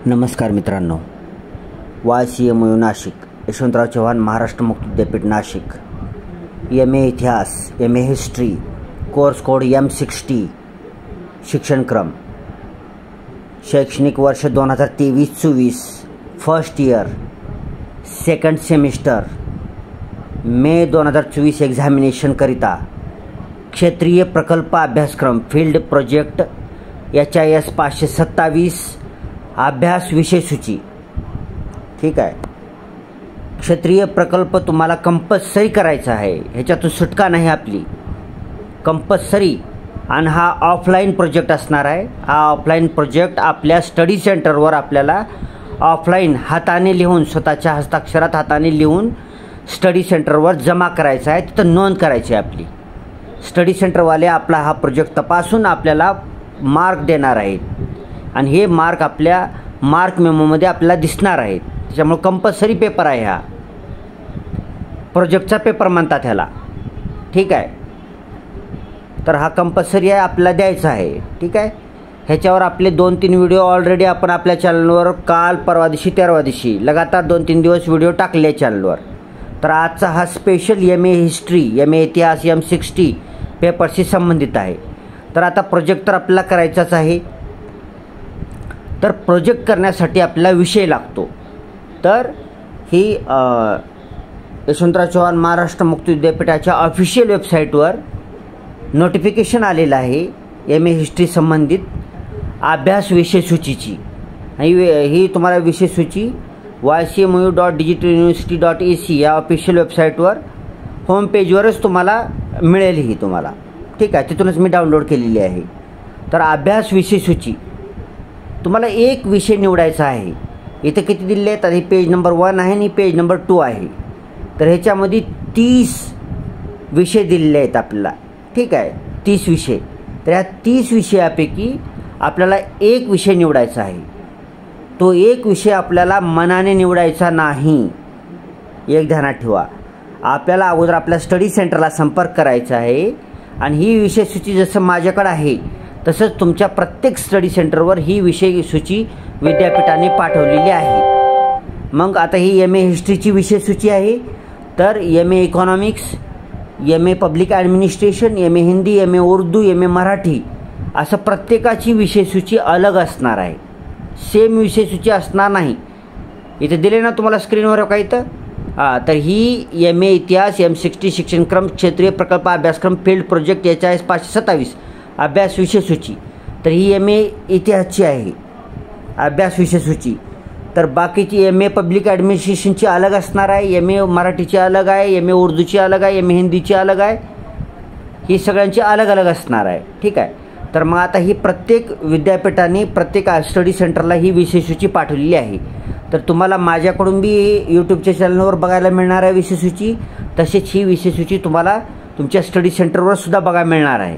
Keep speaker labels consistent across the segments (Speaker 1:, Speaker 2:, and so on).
Speaker 1: नमस्कार मित्रांनो, YCMU नाशिक, यशवंतराव चव्हाण महाराष्ट्र मुक्त विद्यापीठ नाशिक, MA इतिहास, MA history, course code M60, शिक्षणक्रम शैक्षणिक वर्ष 2023-24, फर्स्ट इयर, सेकंड सेमिस्टर, मे 2024 एक्झामिनेशन करिता क्षेत्रीय प्रकल्प अभ्यासक्रम फील्ड प्रोजेक्ट HIS 527 अभ्यास विषय सूची. ठीक आहे, क्षेत्रीय प्रकल्प तुम्हाला कंपल्सरी करायचा आहे, ह्याच्यातून सुटका नाही आपली, कंपल्सरी. आणि हा ऑफलाईन प्रोजेक्ट असणार आहे. हा ऑफलाईन प्रोजेक्ट आपल्या स्टडी सेंटरवर आपल्याला ऑफलाईन हाताने लिहून, स्वतःच्या हस्ताक्षरात हाताने लिहून स्टडी सेंटरवर जमा करायचा आहे. तिथं नोंद करायची आहे आपली. स्टडी सेंटरवाले आपला हा प्रोजेक्ट तपासून आपल्याला मार्क देणार आहेत आणि हे मार्क आपल्या मार्क मेमोमध्ये आपल्याला दिसणार आहेत. त्याच्यामुळे कंपल्सरी पेपर आहे, हा प्रोजेक्टचा पेपर म्हणतात ह्याला. ठीक आहे, तर हा कंपल्सरी आहे, आपल्याला द्यायचा आहे. ठीक आहे, ह्याच्यावर आपले 2-3 व्हिडिओ ऑलरेडी आपण आपल्या चॅनलवर काल, परवा दिवशी, 13व्या दिवशी लगातार 2-3 दिवस व्हिडिओ टाकले चॅनलवर. तर आजचा हा स्पेशल MA हिस्ट्री, MA इतिहास M60 पेपरशी संबंधित आहे. तर आता प्रोजेक्ट तर आपल्याला करायचाच आहे. तर प्रोजेक्ट करण्यासाठी आपल्याला विषय लागतो. तर ही यशवंतराव चव्हाण महाराष्ट्र मुक्त विद्यापीठाच्या ऑफिशियल वेबसाईटवर नोटिफिकेशन आलेलं आहे MA हिस्ट्री संबंधित अभ्यास विषय सूचीची. ही तुम्हाला विषय सूची ycmu.digitaluniversity.ac या ऑफिशियल वेबसाईटवर होम पेजवरच तुम्हाला मिळेल. ही तुम्हाला ठीक आहे, तिथूनच मी डाउनलोड केलेली आहे. तर अभ्यास विषय सूची तुम्हाला एक विषय निवडायचा आहे. इथे किती दिले आहेत? हे पेज नंबर 1 आहे आणि पेज नंबर 2 आहे. तर ह्याच्यामध्ये 30 विषय दिलेले आहेत आपल्याला. ठीक आहे, 30 विषय. तर या 30 विषयापैकी आपल्याला एक विषय निवडायचा आहे. तो एक विषय आपल्याला मनाने निवडायचा नाही, एक ध्यानात ठेवा. आपल्याला अगोदर आपल्या स्टडी सेंटरला संपर्क करायचा आहे आणि ही विषय सूची जसं माझ्याकडे आहे तसंच तुमच्या प्रत्येक स्टडी सेंटरवर ही विषय सूची विद्यापीठाने पाठवलेली आहे. मग आता ही MA हिस्ट्रीची विषय सूची आहे. तर MA economics, MA public administration, MA Hindi, MA Urdu, MA Marathi असं प्रत्येकाची विषय सूची अलग असणार आहे. सेम विषय सूची असणार नाही. इथे दिले ना तुम्हाला स्क्रीनवर का इथं. तर ही MA इतिहास M60 शिक्षणक्रम क्षेत्रीय प्रकल्प अभ्यासक्रम फील्ड प्रोजेक्ट HIS 527 अभ्यास विषय सूची. तर ही MA इतिहासची आहे अभ्यास विषय सूची. तर बाकीची MA पब्लिक ॲडमिनिस्ट्रेशनची अलग असणार आहे, MA मराठीची अलग आहे, MA उर्दूची अलग आहे, MA हिंदीची अलग आहे. ही सगळ्यांची अलग अलग असणार आहे. ठीक आहे, तर मग आता ही प्रत्येक विद्यापीठाने प्रत्येक स्टडी सेंटरला ही विषय सूची पाठवलेली आहे. तर तुम्हाला माझ्याकडून बी यूट्यूबच्या चॅनलवर बघायला मिळणार आहे विषय सूची. तसेच ही विषय सूची तुम्हाला तुमच्या स्टडी सेंटरवर सुद्धा बघायला मिळणार आहे.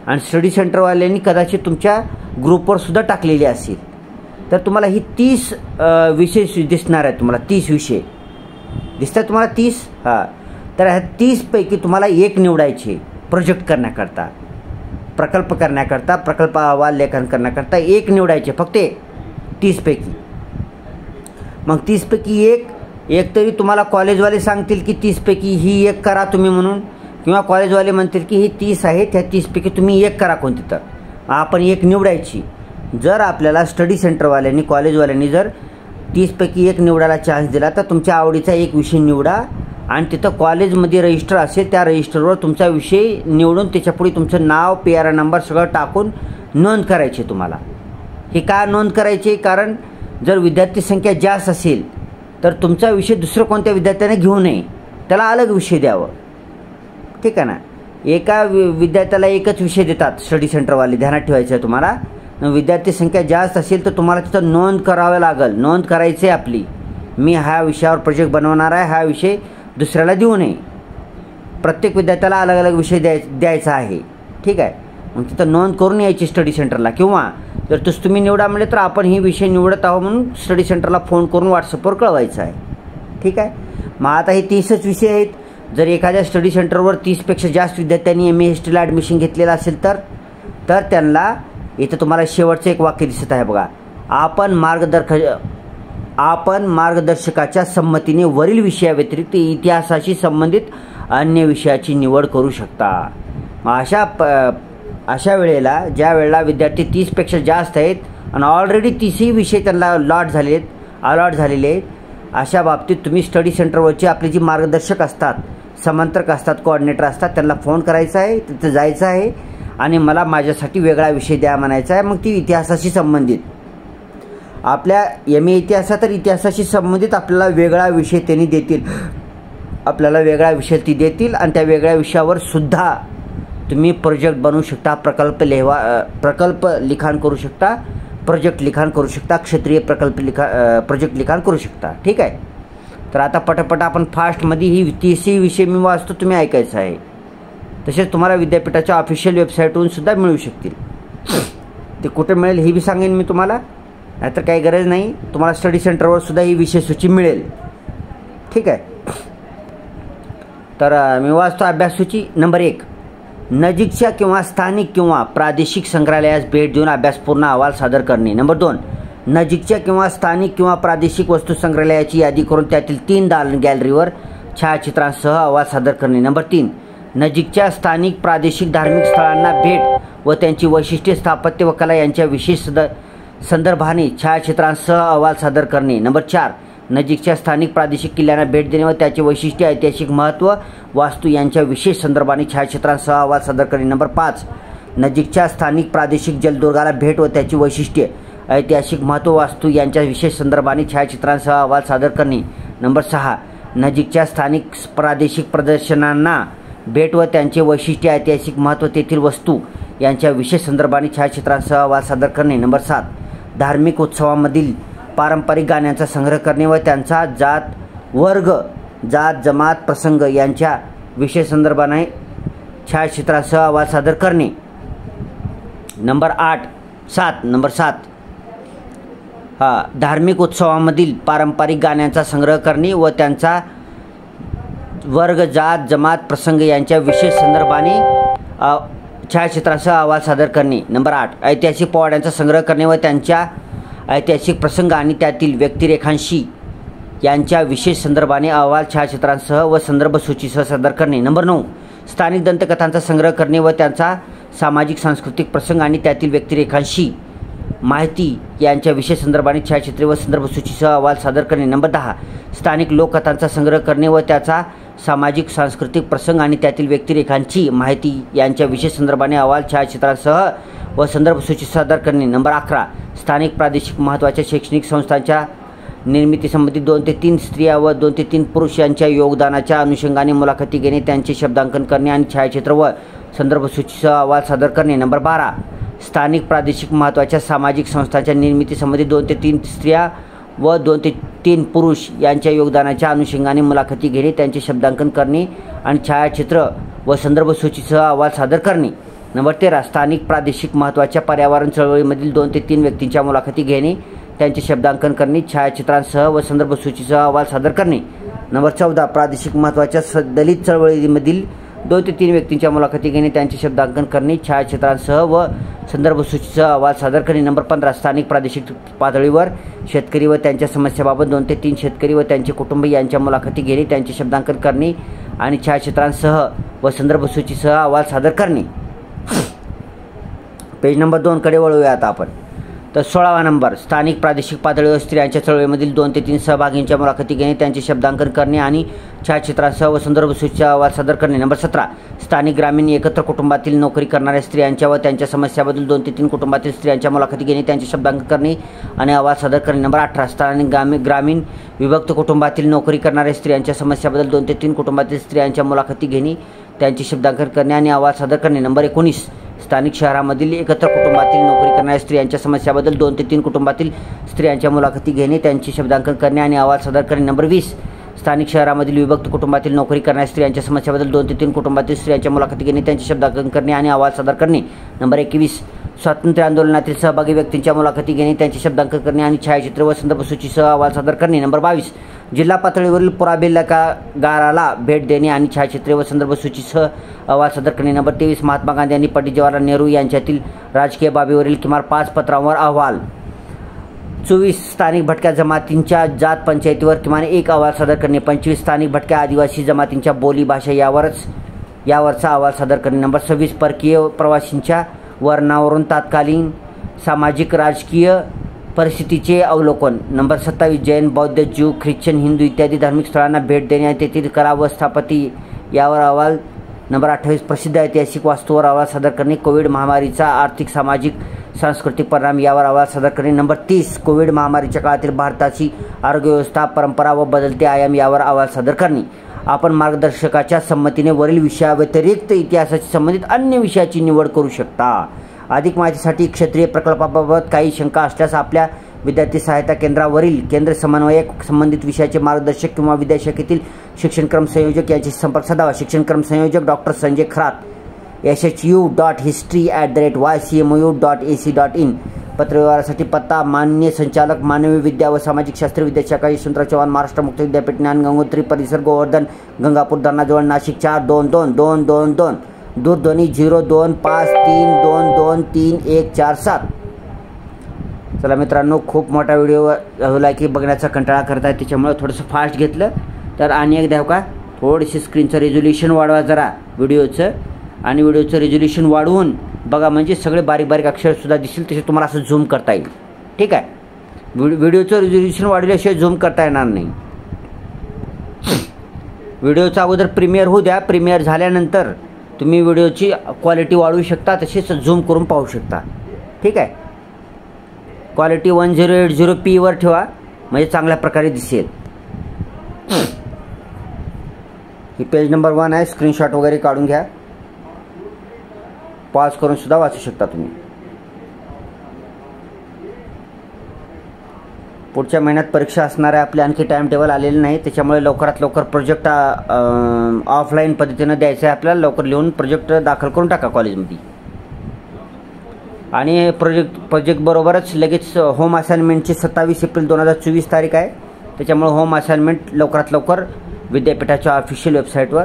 Speaker 1: आणि स्टडी सेंटरवाल्यांनी कदाचित तुमच्या ग्रुपवर सुद्धा टाकलेली असेल. तर तुम्हाला ही 30 विषय दिसणार आहेत. तुम्हाला 30 विषय दिसतात तुम्हाला 30. हां, तर ह्या 30पैकी तुम्हाला एक निवडायचे प्रोजेक्ट करण्याकरता, प्रकल्प करण्याकरता, प्रकल्प अहवाल लेखन करण्याकरता एक निवडायचे फक्त 30पैकी. मग 30पैकी एक तरी तुम्हाला कॉलेजवाले सांगतील की 30पैकी ही एक करा तुम्ही म्हणून, किंवा कॉलेजवाले म्हणतील की ही 30 आहे, त्या 30पैकी तुम्ही एक करा कोणती. तर आपण एक निवडायची. जर आपल्याला स्टडी सेंटरवाल्यांनी, कॉलेजवाल्यांनी जर 30पैकी एक निवडायला चान्स दिला तर तुमच्या आवडीचा एक विषय निवडा आणि तिथं कॉलेजमध्ये रजिस्टर असेल त्या रजिस्टरवर तुमचा विषय निवडून त्याच्यापुढे तुमचं नाव, PRN नंबर सगळं टाकून नोंद करायची तुम्हाला. हे का नोंद करायची? कारण जर विद्यार्थी संख्या जास्त असेल तर तुमचा विषय दुसरं कोणत्या विद्यार्थ्याने घेऊ नये, त्याला अलग विषय द्यावं. ठीक आहे ना. एका विद्यार्थ्याला एकच विषय देतात स्टडी सेंटरवाले, ध्यानात ठेवायचं आहे तुम्हाला. विद्यार्थी संख्या जास्त असेल तर तुम्हाला तिथं नोंद करावं लागेल. नोंद करायची आहे आपली, मी ह्या विषयावर प्रोजेक्ट बनवणार आहे, हा विषय दुसऱ्याला देऊ नये. प्रत्येक विद्यार्थ्याला अलग अलग विषय द्यायचा आहे. ठीक आहे, मग तिथं नोंद करून यायची स्टडी सेंटरला. किंवा जर तुम्ही निवडा म्हणले तर आपण ही विषय निवडत आहोत म्हणून स्टडी सेंटरला फोन करून व्हॉट्सअपवर कळवायचं आहे. ठीक आहे, मग आता हे 30च विषय आहेत. जर एखाद्या स्टडी सेंटरवर 30पेक्षा जास्त विद्यार्थ्यांनी MA हिस्ट्रीला ॲडमिशन घेतलेलं असेल तर त्यांना इथं तुम्हाला शेवटचं एक वाक्य दिसत आहे बघा. आपण मार्गदर्शकाच्या संमतीने वरील विषयाव्यतिरिक्त इतिहासाशी संबंधित अन्य विषयाची निवड करू शकता. अशा वेळेला ज्या वेळेला विद्यार्थी 30पेक्षा जास्त आहेत आणि ऑलरेडी 30ही विषय त्यांना अलॉट झालेले आहेत, अशा बाबतीत तुम्ही स्टडी सेंटरवरचे आपले जे मार्गदर्शक असतात, समंत्रक असतात, कोऑर्डिनेटर असतात, त्यांना फोन करायचा आहे, तिथं जायचं आहे आणि मला माझ्यासाठी वेगळा विषय द्या म्हणायचा आहे. मग ती इतिहासाशी संबंधित आपल्या MA इतिहासात तर इतिहासाशी संबंधित आपल्याला वेगळा विषय त्यांनी देतील, आपल्याला वेगळा विषय ती देतील आणि त्या वेगळ्या विषयावर सुद्धा तुम्ही प्रोजेक्ट बनवू शकता, प्रकल्प लिखाण करू शकता, प्रोजेक्ट लिखाण करू शकता, क्षेत्रीय प्रोजेक्ट लिखाण करू शकता. ठीक आहे. तर आता पटापट आपण फास्टमध्ये ही 30ही विषय मी वाचतो, तुम्ही ऐकायचं आहे. तसेच तुम्हाला विद्यापीठाच्या ऑफिशियल वेबसाईटवरून सुद्धा मिळू शकतील. ते कुठे मिळेल हे बी सांगेन मी तुम्हाला, नाहीतर काही गरज नाही. तुम्हाला स्टडी सेंटरवर सुद्धा ही विषयसूची मिळेल. ठीक आहे. तर मी वाचतो अभ्याससूची. नंबर 1, नजीकच्या किंवा स्थानिक किंवा प्रादेशिक संग्रहालयास भेट देऊन अभ्यासपूर्ण अहवाल सादर करणे. नंबर 2, नजीकच्या किंवा स्थानिक किंवा प्रादेशिक वस्तू संग्रहालयाची यादी करून त्यातील 3 दालन गॅलरीवर छायाचित्रांसह अहवाल सादर करणे. नंबर 3, नजीकच्या स्थानिक प्रादेशिक धार्मिक स्थळांना भेट व त्यांची वैशिष्ट्ये, स्थापत्य व कला यांच्या विशेष संदर्भाने छायाचित्रांसह अहवाल सादर करणे. नंबर 4, नजीकच्या स्थानिक प्रादेशिक किल्ल्यांना भेट देणे व त्याचे वैशिष्ट्ये, ऐतिहासिक महत्त्व, वास्तू यांच्या विशेष संदर्भाने छायाचित्रांसह अहवाल सादर करणे. नंबर 5, नजीकच्या स्थानिक प्रादेशिक जलदुर्गाला भेट व त्याची वैशिष्ट्ये, ऐतिहासिक महत्त्व, वास्तू यांच्या विशेष संदर्भाने छायाचित्रांसह अहवाल सादर करणे. नंबर 6, नजीकच्या स्थानिक प्रादेशिक प्रदर्शनांना भेट व त्यांचे वैशिष्ट्ये, ऐतिहासिक महत्त्व, तेथील वस्तू यांच्या विशेष संदर्भाने छायाचित्रांसह अहवाल सादर करणे. नंबर 7, धार्मिक उत्सवामधील पारंपरिक गाण्यांचा संग्रह करणे व त्यांचा जात जमात प्रसंग यांच्या विषय संदर्भाने छायाचित्रांसह अहवाल सादर करणे. नंबर 7 धार्मिक उत्सवामधील पारंपरिक गाण्यांचा संग्रह करणे व त्यांचा वर्ग, जात, जमात, प्रसंग यांच्या विशेष संदर्भाने छायाचित्रांसह अहवाल सादर करणे. नंबर 8, ऐतिहासिक पोवाड्यांचा संग्रह करणे व त्यांच्या ऐतिहासिक प्रसंग आणि त्यातील व्यक्तिरेखांशी यांच्या विशेष संदर्भाने अहवाल छायाचित्रांसह व संदर्भ सूचीसह सादर करणे. नंबर 9, स्थानिक दंतकथांचा संग्रह करणे व त्यांचा सामाजिक सांस्कृतिक प्रसंग आणि त्यातील व्यक्तिरेखांशी माहिती यांच्या विशेष संदर्भाने छायाचित्रे व संदर्भ सूचीसह अहवाल सादर करणे. नंबर 10, स्थानिक लोककथांचा संग्रह करणे व त्याचा सामाजिक सांस्कृतिक प्रसंग आणि त्यातील व्यक्तिरेखांची माहिती यांच्या विशेष संदर्भाने अहवाल छायाचित्रांसह व संदर्भ सूची सादर करणे. नंबर 11, स्थानिक प्रादेशिक महत्त्वाच्या शैक्षणिक संस्थांच्या निर्मितीसंबंधी 2 ते 3 स्त्रिया व 2 ते 3 पुरुष यांच्या योगदानाच्या अनुषंगाने मुलाखती घेणे, त्यांचे शब्दांकन करणे आणि छायाचित्र व संदर्भ सूचीसह अहवाल सादर करणे. नंबर 12, स्थानिक प्रादेशिक महत्त्वाच्या सामाजिक संस्थांच्या निर्मितीसंबंधी 2 ते 3 स्त्रिया व 2 ते 3 पुरुष यांच्या योगदानाच्या अनुषंगाने मुलाखती घेणे, त्यांचे शब्दांकन करणे आणि छायाचित्र व संदर्भ सूचीसह अहवाल सादर करणे. नंबर 13, स्थानिक प्रादेशिक महत्त्वाच्या पर्यावरण चळवळीमधील 2 ते 3 व्यक्तींच्या मुलाखती घेणे, त्यांचे शब्दांकन करणे, छायाचित्रांसह व संदर्भ सूचीसह अहवाल सादर करणे. नंबर 14, प्रादेशिक महत्त्वाच्या दलित चळवळीमधील 2 ते 3 व्यक्तींच्या मुलाखती घेणे, त्यांचे शब्दांकन करणे, छायाचित्रांसह व संदर्भ सूचीसह अहवाल सादर करणे. नंबर 15, स्थानिक प्रादेशिक पातळीवर शेतकरी व त्यांच्या समस्याबाबत 2 ते 3 शेतकरी व त्यांचे कुटुंब यांच्या मुलाखती घेणे, त्यांचे शब्दांकन करणे आणि छायाचित्रांसह व संदर्भ सूचीसह अहवाल सादर करणे. पेज नंबर 2 कडे वळूया आता आपण. तर 16वा नंबर, स्थानिक प्रादेशिक पातळीवर स्त्रियांच्या चळवळीमधील 2 ते 3 सहभागींच्या मुलाखती घेणे, त्यांचे शब्दांकन करणे आणि छायाचित्रांसह व संदर्भ सूचीचा अहवाल सादर करणे. नंबर 17, स्थानिक ग्रामीण एकत्र कुटुंबातील नोकरी करणाऱ्या स्त्रियांच्या व त्यांच्या समस्याबद्दल 2 ते 3 कुटुंबातील स्त्रियांच्या मुलाखती घेणे, त्यांचे शब्दांकन करणे आणि अहवाल सादर करणे. नंबर 18, स्थानिक ग्रामीण विभक्त कुटुंबातील नोकरी करणाऱ्या स्त्रियांच्या समस्याबद्दल 2 ते 3 कुटुंबातील स्त्रियांच्या मुलाखती घेणे, त्यांचे शब्दांकन करणे आणि अहवाल सादर करणे. नंबर 19, स्थानिक शहरामधील एकत्र कुटुंबातील नोकरी करणाऱ्या स्त्रियांच्या समस्याबद्दल 2 ते 3 कुटुंबातील स्त्रियांच्या मुलाखती घेणे, त्यांचे शब्दांकन करणे आणि अहवाल सादर करणे. नंबर 20, स्थानिक शहरामधील विभक्त कुटुंबातील नोकरी करणाऱ्या स्त्रियांच्या समस्याबद्दल 2 ते 3 कुटुंबातील स्त्रियांच्या मुलाखती घेणे, त्यांचे शब्दांकन करणे आणि अहवाल सादर करणे. नंबर 21, स्वातंत्र्य आंदोलनातील सहभागी व्यक्तींच्या मुलाखती घेणे, त्यांचे शब्दांकन करणे आणि छायाचित्र व संदर्भ सूचीसह अहवाल सादर करणे. नंबर 22, जिल्हा पातळीवरील पुराबेल्लागाराला भेट देणे आणि छायाचित्रे व संदर्भ सूचीसह अहवाल सादर करणे. नंबर 23, महात्मा गांधी आणि पंडित जवाहरलाल नेहरू यांच्यातील राजकीय बाबीवरील किमान 5 पत्रांवर अहवाल 24 स्थानिक भटक्या जमातींच्या जात पंचायतीवर किमान एक अहवाल सादर करणे. 25 स्थानिक भटक्या आदिवासी जमातींच्या बोली भाषा यावरचा अहवाल सादर करणे. नंबर 26 परकीय प्रवासींच्या वर्णावरून तात्कालीन सामाजिक राजकीय परिस्थितीचे अवलोकन. नंबर 27 जैन, बौद्ध, ज्यू, ख्रिश्चन, हिंदू इत्यादी धार्मिक स्थळांना भेट देणे आणि तेथील कला व स्थापत्य यावर अहवाल. नंबर 28 प्रसिद्ध ऐतिहासिक वास्तूवर अहवाल सादर करणे. कोविड महामारीचा आर्थिक, सामाजिक, सांस्कृतिक परिणाम यावर अहवाल सादर करणे. नंबर 30 कोविड महामारीच्या काळातील भारताची आरोग्य व्यवस्था, परंपरा व बदलते आयाम यावर अहवाल सादर करणे. आपण मार्गदर्शकाच्या संमतीने वरील विषयाव्यतिरिक्त इतिहासाशी संबंधित अन्य विषयाची निवड करू शकता. अधिक माहितीसाठी क्षेत्रीय प्रकल्पाबाबत काही शंका असल्यास आपल्या विद्यार्थी सहायता केंद्रावरील केंद्र समन्वयक, संबंधित विषयाचे मार्गदर्शक किंवा विद्याशाखेतील शिक्षणक्रम संयोजक यांच्याशी संपर्क साधावा. शिक्षणक्रम संयोजक डॉक्टर संजय खरात, shu.history@ycmu.ac.in. पत्रव्यवहारासाठी पत्ता मान्य संचालक मानवी विद्या व सामाजिक शास्त्र विद्याशाखा यशवंतराव चव्हाण महाराष्ट्र मुक्त विद्यापीठ ज्ञान गंगोत्री परिसर गोवर्धन गंगापूर धरणाजवळ नाशिक 4222222. दूरध्वनी 0253223147. चला मित्रांनो, खूप मोठा व्हिडिओ होला की बघण्याचा कंटाळा करताय, त्याच्यामुळे थोडंसं फास्ट घेतलं. तर आणि एकदा का थोडीशी स्क्रीनचं रेझोल्युशन वाढवा जरा व्हिडिओचं, आणि व्हिडिओचं रेझोल्युशन वाढवून बघा, म्हणजे सगळे बारीक बारीक अक्षरसुद्धा दिसतील, तसे तुम्हाला असं झूम करता येईल. ठीक आहे, व्हिडिओचं रेझोल्युशन वाढवल्याशिवाय झूम करता येणार नाही. व्हिडिओचा अगोदर प्रीमियर होऊ द्या. प्रीमियर झाल्यानंतर तुम्ही व्हिडिओची क्वालिटी वाढवू शकता, तसेच झूम करून पाहू शकता. ठीक आहे, क्वालिटी 1080p वर ठेवा, म्हणजे चांगल्या प्रकारे दिसेल. ही पेज नंबर 1 आहे. स्क्रीनशॉट वगैरे काढून घ्या, पॉज करून सुद्धा वाचू शकता तुम्ही. पुढच्या महिन्यात परीक्षा असणार आहे आपली, आणखी टाइम टेबल आलेलं नाही, त्याच्यामुळे लवकरात लवकर प्रोजेक्ट ऑफलाईन पद्धतीनं द्यायचं आहे आपल्याला. लवकर लिहून प्रोजेक्ट दाखल करून टाका कॉलेजमध्ये. आणि प्रोजेक्ट बरोबरच लगेच होम असाइनमेंटची 27 एप्रिल 2024 तारीख आहे, त्याच्यामुळे होम असाइनमेंट लवकरात लवकर विद्यापीठाच्या ऑफिशियल वेबसाईटवर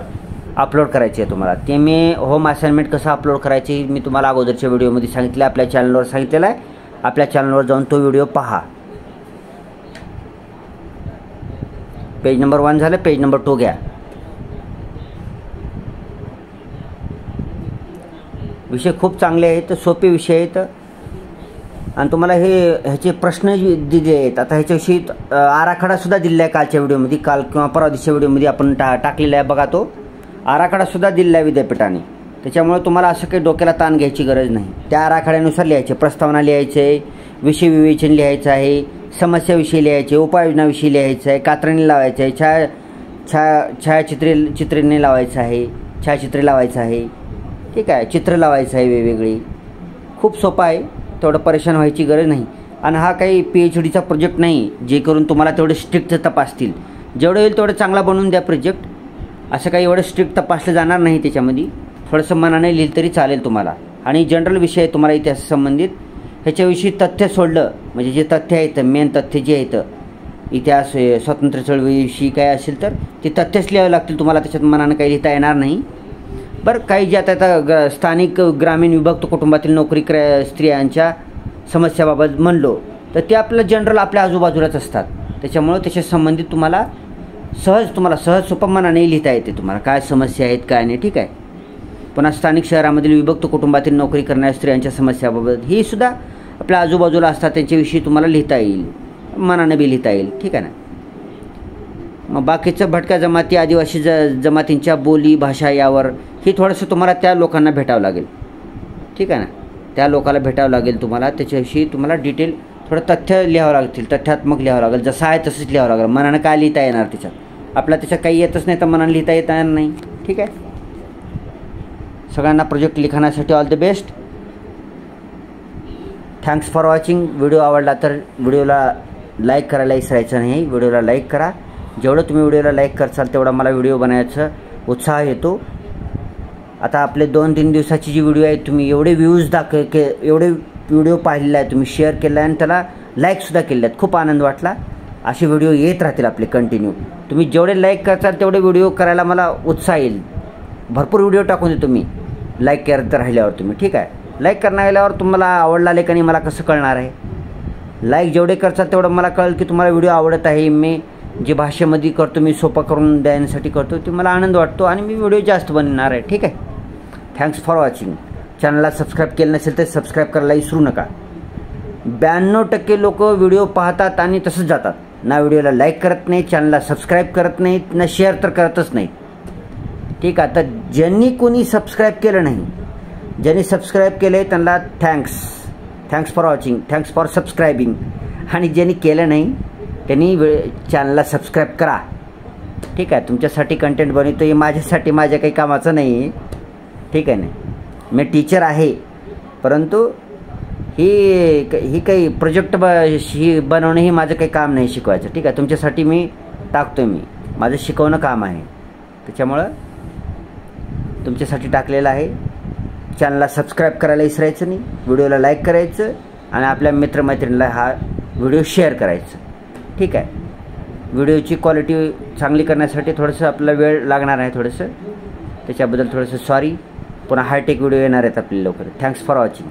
Speaker 1: अपलोड करायची आहे तुम्हाला. ते मी होम असाइनमेंट कसं अपलोड करायची मी तुम्हाला अगोदरच्या व्हिडिओमध्ये सांगितलं, आपल्या चॅनलवर सांगितलेलं आहे. आपल्या चॅनलवर जाऊन तो व्हिडिओ पहा. पेज नंबर 1 झालं, पेज नंबर 2 घ्या. विषय खूप चांगले आहेत, सोपे विषय आहेत, आणि तुम्हाला ह्याचे प्रश्न दिले आहेत. आता ह्याच्याविषयी आराखडासुद्धा दिलेला आहे कालच्या व्हिडिओमध्ये, काल किंवा परवा दिवशीच्या व्हिडिओमध्ये आपण टाकलेला आहे. बघा, तो आराखडासुद्धा दिलेला आहे विद्यापीठाने, त्याच्यामुळे तुम्हाला असं काही डोक्याला ताण घ्यायची गरज नाही. त्या आराखड्यानुसार लिहायचे, प्रस्तावना लिहायचे आहे, विषय विवेचन लिहायचं आहे, समस्याविषयी लिहायचे, उपाययोजनाविषयी लिहायचं आहे, कात्रणीला लावायचं आहे, छायाचित्रे लावायचं आहे, छायाचित्रे लावायचं आहे. ठीक आहे, चित्र लावायचं आहे वेगवेगळी. खूप सोपं आहे, तेवढं परेशान व्हायची गरज नाही. आणि हा काही PhDचा प्रोजेक्ट नाही जे करून तुम्हाला तेवढे स्ट्रिक्ट तपासतील. जेवढं होईल तेवढं चांगला बनवून द्या प्रोजेक्ट. असं काही एवढं स्ट्रिक्ट तपासलं जाणार नाही त्याच्यामध्ये, थोडंसं मनाने लिहिलं तरी चालेल तुम्हाला. आणि जनरल विषय तुम्हाला इतिहास संबंधित, ह्याच्याविषयी तथ्य सोडलं म्हणजे जे तथ्य आहेत, मेन तथ्य जे आहेत इतिहास स्वातंत्र्य चळवळीविषयी काय असेल तर ते तथ्यच लिहावं लागतील तुम्हाला, त्याच्यात मनानं काही लिहिता येणार नाही. बरं, काही जे आता स्थानिक ग्रामीण विभक्त कुटुंबातील नोकरी स्त्रियांच्या समस्याबाबत म्हणलो तर ते आपलं जनरल आपल्या आजूबाजूलाच असतात, त्याच्यामुळं त्याच्या संबंधित तुम्हाला सहज सोपं मनाने लिहिता येते तुम्हाला काय समस्या आहेत काय नाही. ठीक आहे, पुन्हा स्थानिक शहरामधील विभक्त कुटुंबातील नोकरी करणाऱ्या स्त्रियांच्या समस्याबाबत ही सुद्धा आपल्या आजूबाजूला असतात, त्यांच्याविषयी तुम्हाला लिहिता येईल, मनाने बी लिहिता येईल. ठीक आहे ना. मग बाकीचं भटक्या जमाती, आदिवासी जमातींच्या बोली भाषा यावर ही थोडंसं तुम्हाला त्या लोकांना भेटावं लागेल. ठीक आहे ना, त्या लोकांना भेटावं लागेल तुम्हाला, त्याच्याविषयी तुम्हाला डिटेल थोडं तथ्य लिहावं लागतील, तथ्यात्मक लिहावं लागेल, जसं आहे तसंच लिहावं लागेल. मनानं काय लिहिता येणार त्याच्यात, आपल्याला त्याच्यात काही येतच नाही तर मनानं लिहिता येणार नाही. ठीक आहे, सगळ्यांना प्रोजेक्ट लिखाणासाठी all the best. Thanks for watching. Video आवडला तर व्हिडिओला लाईक करायला विसरायचं नाही. व्हिडिओला लाईक करा, जेवढं तुम्ही व्हिडिओला लाईक करसाल तेवढा मला व्हिडिओ बनवायचा उत्साह येतो. आता आपले 2-3 दिवसाची जी व्हिडिओ आहे, तुम्ही एवढे व्ह्यूज एवढे व्हिडिओ पाहिलेला आहे, तुम्ही शेअर केला आहे आणि त्याला लाईकसुद्धा केले आहेत, खूप आनंद वाटला. असे व्हिडिओ येत राहतील आपले कंटिन्यू. तुम्ही जेवढे लाईक करताल तेवढे व्हिडिओ करायला मला उत्साह येईल. भरपूर व्हिडिओ टाकून देतो मी लाईक करत राहिल्यावर तुम्ही. ठीक आहे, लाईक करण्यावर तुम्हाला आवडला लेखनी मला कसं कळणार आहे. लाईक जेवढे करतात तेवढं मला कळेल की तुम्हाला व्हिडिओ आवडत आहे. मी जे भाषेमध्ये करतो मी सोपं करून देण्यासाठी करतो ते मला आनंद वाटतो आणि मी व्हिडिओ जास्त बनवणार आहे. ठीक आहे. Thanks for watching. चॅनलला सबस्क्राईब केलं नसेल तर सबस्क्राईब करायला विसरू नका. 92% लोक व्हिडिओ पाहतात आणि तसंच जातात. ना व्हिडिओला लाईक करत नाही, चॅनलला सबस्क्राईब करत नाहीत, ना शेअर तर करतच नाहीत. ठीक आहे. तर ज्यांनी कोणी सबस्क्राईब केलं नाही, ज्यांनी सबस्क्राईब केलं आहे त्यांना thanks for watching, thanks for सबस्क्रायबिंग. आणि ज्यांनी केलं नाही त्यांनी चॅनलला सबस्क्राईब करा. ठीक आहे. तुमच्यासाठी कंटेंट बनवतो आहे, माझ्यासाठी माझ्या काही कामाचं नाही आहे. ठीक आहे ना. मी टीचर आहे, परंतु ही काही प्रोजेक्ट ही बनवणं ही माझं काही काम नाही शिकवायचं. ठीक आहे. तुमच्यासाठी मी टाकतो मी माझं शिकवणं काम आहे, त्याच्यामुळं तुमच्यासाठी टाकलेलं आहे. चॅनलला सबस्क्राईब करायला विसरायचं नाही, व्हिडिओला लाईक करायचं आणि आपल्या मित्रमैत्रिणीला हा व्हिडिओ शेअर करायचं. ठीक आहे. व्हिडिओची क्वालिटी चांगली करण्यासाठी थोडंसं आपल्याला वेळ लागणार आहे, थोडंसं त्याच्याबद्दल थोडंसं सॉरी. पुन्हा हायटेक व्हिडिओ येणार आहेत आपल्या लवकर. Thanks for watching.